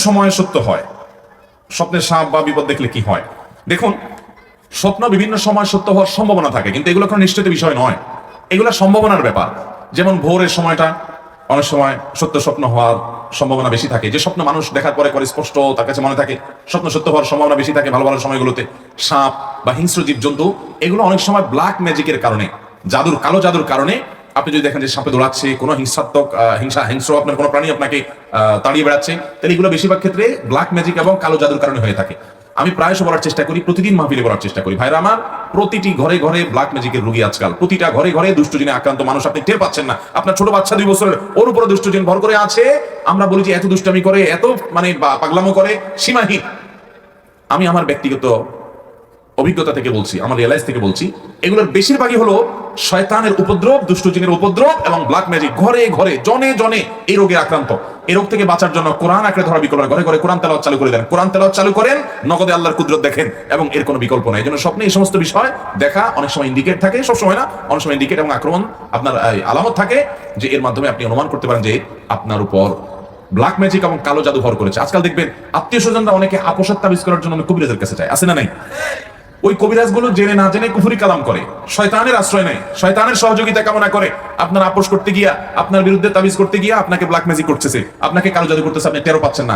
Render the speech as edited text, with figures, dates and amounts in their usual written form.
সময় সত্য হয়? স্বপ্নের সাপ বা বিপদ দেখলে কি হয়? দেখুন, স্বপ্ন বিভিন্ন সময় সত্য হওয়ার সম্ভাবনা থাকে, কিন্তু এগুলো কোনো নিশ্চিত বিষয় নয়। এগুলো সম্ভাবনার ব্যাপার। যেমন ভোরের সময়টা অনেক সময় সত্য স্বপ্ন হওয়ার সম্ভাবনা বেশি থাকে। যে স্বপ্ন মানুষ দেখার পরে করে স্পষ্ট তার কাছে মনে থাকে, স্বপ্ন সত্য হওয়ার সম্ভাবনা বেশি থাকে ভালো ভালো সময়গুলোতে। সাপ বা হিংস্র জীবজন্তু এগুলো অনেক সময় ব্ল্যাক ম্যাজিকের কারণে, কালো জাদুর কারণে, আপনি যদি দেখেন যে সাপে দৌড়াচ্ছে, কোনো হিংসাত্মক হিংস্র আপনার কোনো প্রাণী আপনাকে তাড়িয়ে বেড়াচ্ছে, তাহলে এগুলো বেশিরভাগ ক্ষেত্রে ব্ল্যাক ম্যাজিক এবং কালো জাদুর কারণে হয়ে থাকে। আমি প্রায়শ বলার চেষ্টা করি, প্রতিদিন মাহফিলে বলার চেষ্টা করি, ভাইরা আমার, প্রতিটি ঘরে ঘরে ব্ল্যাক ম্যাজিকের রোগী আজকাল, প্রতিটা ঘরে ঘরে দুষ্টজিনে আক্রান্ত মানুষ আপনি টের পাচ্ছেন না। আপনার ছোট বাচ্চা 2 বছরের, ওর উপরে দুষ্টজিন ভর করে আছে। আমরা বলি যে এত দুষ্টামি করে, এত মানে পাগলামো করে, সীমাহীন। আমি আমার ব্যক্তিগত অভিজ্ঞতা থেকে বলছি, আমার রিয়েলাইজ থেকে বলছি, এগুলোর বেশিরভাগই হলো শয়তানের উপদ্রব, দুষ্টজিনের উপদ্রব এবং ব্ল্যাক ম্যাজিক। ঘরে ঘরে জনে জনে এই রোগে আক্রান্ত। এই রোগ থেকে বাঁচার জন্য কোরআন আঁকড়ে ধরা বিকল্প নয়। ঘরে ঘরে কোরআন তেলাওয়াত চালু করে দেন, কোরআন তেলাওয়াত চালু করেন, নগদে আল্লাহর কুদরত দেখেন, এবং এর কোনো বিকল্প নাই। এই জন্য স্বপ্নে এই সমস্ত বিষয় দেখা অনেক সময় ইন্ডিকেট থাকে, সব সময় না, অনেক সময় ইন্ডিকেট এবং আক্রমণ আপনার আলামত থাকে, যে এর মাধ্যমে আপনি অনুমান করতে পারেন যে আপনার উপর ব্ল্যাক ম্যাজিক এবং কালো জাদু ভর করেছে। আজকাল দেখবেন আত্মীয় স্বজনরা অনেকে আপোষাত তাবিজ করার জন্য কবিরাজের কাছে যায়, আছে না নাই? ওই কবিরাজগুলো জেনে না জেনে কুফরি কালাম করে, শয়তানের আশ্রয় নেয়, শয়তানের সহযোগিতা কামনা করে। আপনার আপোষ করতে গিয়া, আপনার বিরুদ্ধে তাবিজ করতে গিয়া আপনাকে ব্ল্যাক ম্যাজিক করতেছে, আপনাকে কালো জাদু করতেছে, আপনি টেরও পাচ্ছেন না।